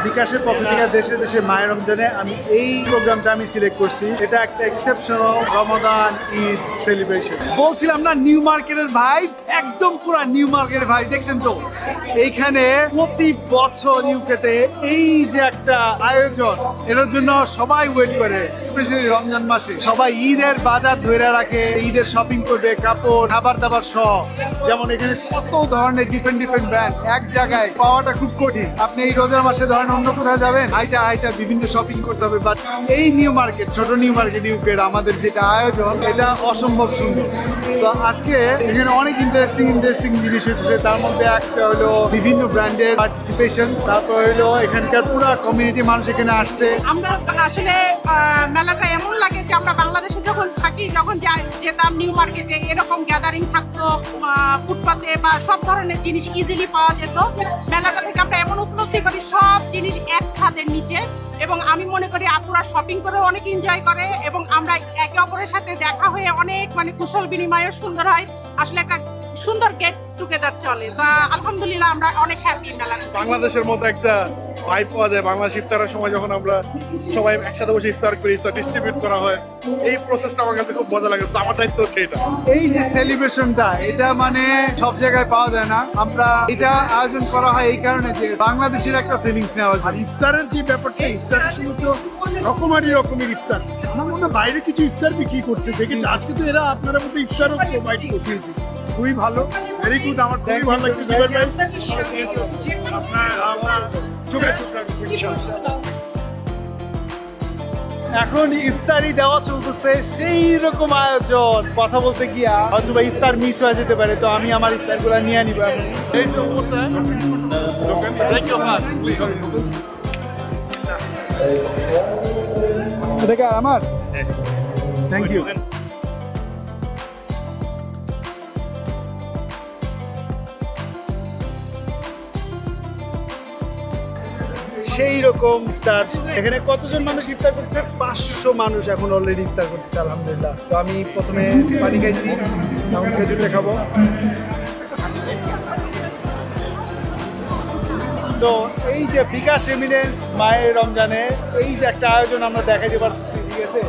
বিকাশের পক্ষ থেকে দেশে দেশে মায়ের রমজানে আমি এই প্রোগ্রামটা আমি সিলেক্ট করছি। এটা একটা এক্সেপশনাল রমাদান ঈদ সেলিব্রেশন। বলছিলাম না নিউ মার্কেটের ভাইব, একদম পুরা নিউ মার্কেটের ভাইব। দেখছেন তো এইখানে প্রতি বছর ইউকেতে এই যে একটা আয়োজন, এটার জন্য সবাই ওয়েট করে, স্পেশালি রমজান মাসে সবাই ঈদের বাজার ধরে রাখে, ঈদের শপিং করবে, কাপড় খাবার দাবার সহ। যেমন এখানে কত ধরনের ডিফারেন্ট ব্র্যান্ড এক জায়গায় পাওয়াটা খুব কঠিন। আপনি এই রোজার মাসে ধরেন অন্য কোথাও যাবেন, হাইটা বিভিন্ন শপিং করতে হবে, বাট এই নিউ মার্কেট, ছোট নিউ মার্কেট ইউকের আমাদের যেটা আয়োজন, এটা অসম্ভব সুন্দর। তো আজকে এখানে অনেক ইন্টারেস্টিং জিনিস হচ্ছে। তার মধ্যে একটা হলো বিভিন্ন ব্র্যান্ডের পার্টিসিপেশন, তারপর হলো এখানকার পুরো কমিউনিটি মানুষ এখানে আসছে। আমরা আসলে মেলাটা এমন লাগে যে আমরা বাংলাদেশে যখন থাকি, যখন যেতাম নিউ মার্কেটে, এরকম গ্যাদারিং থাকতো ফুটপাতে, বা সব ধরনের জিনিস ইজিলি পাওয়া যেত। মেলাটা থেকে আমরা এমন উপলব্ধি করি সব জিনিস এক ছাদের নিচে, এবং আমি মনে করি আপুরা শপিং করে অনেক এনজয় করে, এবং আমরা একে অপরের সাথে দেখা হয়ে অনেক কুশল বিনিময়ও সুন্দর হয়। আসলে একটা সুন্দর গেট টুগেদার চলে। তো আলহামদুলিল্লাহ আমরা অনেক হ্যাপি মেলা। বাংলাদেশের মতো একটা ভাইব পাওয়া যায়। বাংলাদেশ ইফতারের সময় যখন আমরা সবাই একসাথে বসে ইফতার করি, ইফতার ডিস্ট্রিবিউট করা হয়, এই প্রসেসটা আমার কাছে খুব মজা লাগে। আমার দায়িত্ব হচ্ছে এটা। এই যে সেলিব্রেশনটা, এটা মানে সব জায়গায় পাওয়া যায় না। আমরা এটা আয়োজন করা হয় এই কারণে যে বাংলাদেশের একটা ফিলিংস নেওয়া আর যায়। ইফতারের যে ব্যাপারটা, ইফতারের সময় তো রকমের ইফতার। আমার মনে হয় বাইরে কিছু ইফতার বিক্রি করছে দেখেছি। আজকে তো এরা আপনারা মতো ইফতারও প্রোভাইড করছে। খুবই ভালো, ভেরি গুড। আমার খুবই ভালো লাগছে জুবের ভাই। আপনার চোখে চোখ রাখছি ইনশাআল্লাহ। এখন ইফতারি দেওয়া চলতেছে, সেই রকম আয়োজন। কথা বলতে গিয়া হয়তো বা ইফতার মিস হয়ে যেতে পারে, তো আমি আমার ইফতার গুলা নিয়ে নিবো। এটা আমার থ্যাংক ইউ। সেই রকম ইফতার। এখানে কতজন মানুষ ইফতার করছে? 500 মানুষ এখন অলরেডি ইফতার করছে, আলহামদুলিল্লাহ। তো আমি প্রথমে পানি খাইছি, এখন খেজুরটা খাবো। তো এই যে বিকাশ রেমিডেন্স মায়ের রমজানে এই যে একটা আয়োজন আমরা দেখাইতে পারতেছি, ঠিক আছে,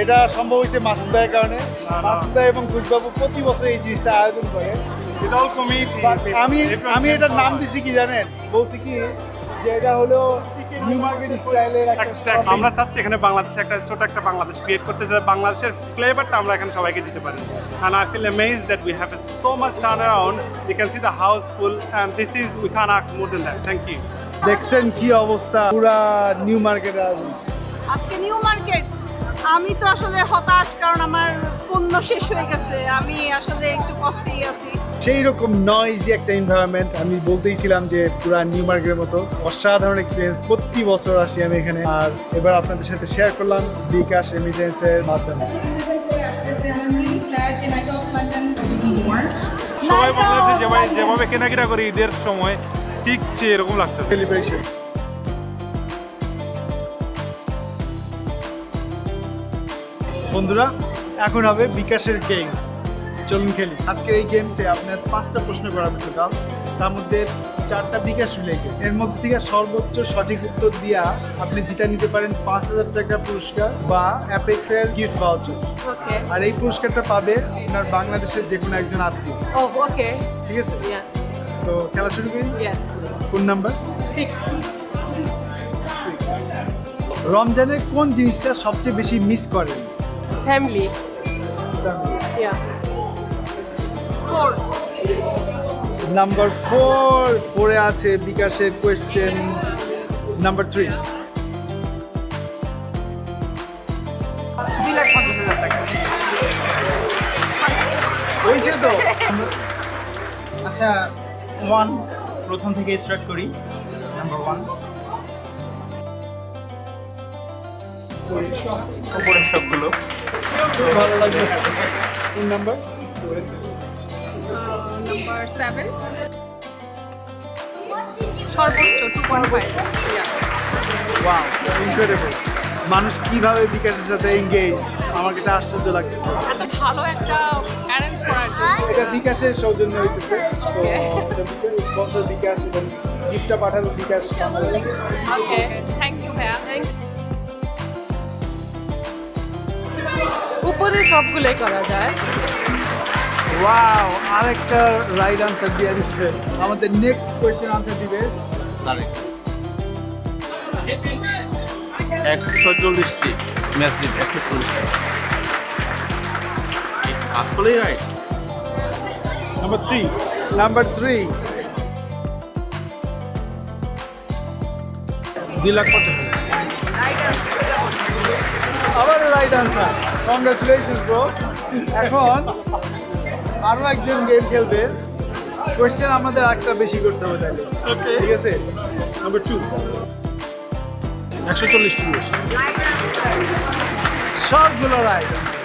এটা সম্ভব হয়েছে মাসুদ ভাইয়ের কারণে। মাসুদ ভাই এবং খুশবাবু প্রতি বছর এই জিনিসটা আয়োজন করে। আমি এটার নাম দিছি কি জানেন? বলছি কি যে এটা হলো নিউ মার্কেট স্টাইলের একটা। আমরা চাচ্ছি এখানে বাংলাদেশে একটা ছোট একটা বাংলাদেশ ক্রিয়েট করতে, যে বাংলাদেশের ফ্লেভারটা আমরা এখানে সবাইকে দিতে পারি। And I feel amazed that we have so much turnaround. You can see the house full, and this is, we can't ask more than that. Thank you. দেখছেন কি অবস্থা পুরা নিউ মার্কেট আজকে নিউ মার্কেট আমি তো আসলে হতাশ, কারণ আমার পণ্য শেষ হয়ে গেছে। আমি আসলে একটু কষ্টেই আছি। সেই রকম নয়েজি একটা এনভায়রনমেন্ট। আমি বলতেইছিলাম যে পুরা নিউ মার্কেটের মতো অসাধারণ এক্সপিরিয়েন্স। প্রতি বছর আসি আমি এখানে, আর এবার আপনাদের সাথে শেয়ার করলাম বিকাশ রেমিটেন্সের মাধ্যমে। সবাই বাংলাদেশে যেভাবে কেনাকাটা করে ঈদের সময়, ঠিক এরকম লাগতেছে সেলিব্রেশন। বন্ধুরা, এখন হবে বিকাশের গেম। চলুন খেলি। আজকের এই গেমসে আপনার 5টা প্রশ্ন করাবে টোটাল, তার মধ্যে 4টা বিকাশ রিলেটেড। এর মধ্যে থেকে সর্বোচ্চ সঠিক উত্তর দিয়া আপনি জিতে নিতে পারেন 5000 টাকা পুরস্কার বা অ্যাপেক্সের গিফট ভাউচার। ওকে আর এই পুরস্কারটা পাবে আপনার বাংলাদেশের যে কোনো একজন আত্মীয়। ওকে ঠিক আছে? তো খেলা শুরু করি। ইয়া কোন নাম্বার? 6 রমজানের কোন জিনিসটা সবচেয়ে বেশি মিস করেন? ফ্যামিলি। ইয়া 4 নাম্বার 4 আছে বিকাশের কোয়েশ্চেন নাম্বার 3। 2,50,000 টাকা হয়েছে তো। আচ্ছা, 1 প্রথম থেকে স্টার্ট করি। নাম্বার 1 উপরের সবগুলো। ভালো লাগবে। কোন নাম্বার? নাম্বার 7 সর্বোচ্চ 2.5। ইয়া ওয়াও, ইনক্রেডিবল। মানুষ কিভাবে বিকাশের সাথে এনগেজড, আমার কাছে আশ্চর্য লাগতেছে। এত ভালো একটা অ্যারেঞ্জ করার জন্য। এটা বিকাশের সৌজন্য হইতেছে। তো এটা স্পন্সর বিকাশ এবং গিফটটা পাঠাবো বিকাশ Okay, thank you, ভাইয়া। উপরে সবগুলোই করা যায়। ওয়াও, আরেকটা রাইট আনসার দিয়ে দিচ্ছে। আমাদের নেক্সট কোয়েশ্চেন আনসার দিবে 140টি ম্যাসিভ 140টি আসলেই রাইট। নাম্বার 3 2,50,000 আবার রাইট আনসার, কংগ্রাচুলেশন ব্রো। এখন আরো একজন গেম খেলবে, কোয়েশ্চেন আমাদের একটা বেশি করতে হবে তাহলে, ঠিক আছে? নাম্বার 2 140টি সবগুলো রাইট আনসার।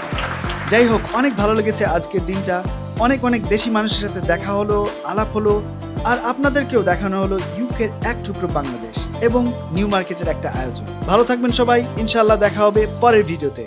যাই হোক, অনেক ভালো লেগেছে আজকের দিনটা। অনেক অনেক দেশি মানুষের সাথে দেখা হলো, আলাপ হলো, আর আপনাদেরকেও দেখানো হলো ইউকের এক টুকরো বাংলাদেশ এবং নিউ মার্কেটের একটা আয়োজন। ভালো থাকবেন সবাই, ইনশাআল্লাহ দেখা হবে পরের ভিডিওতে।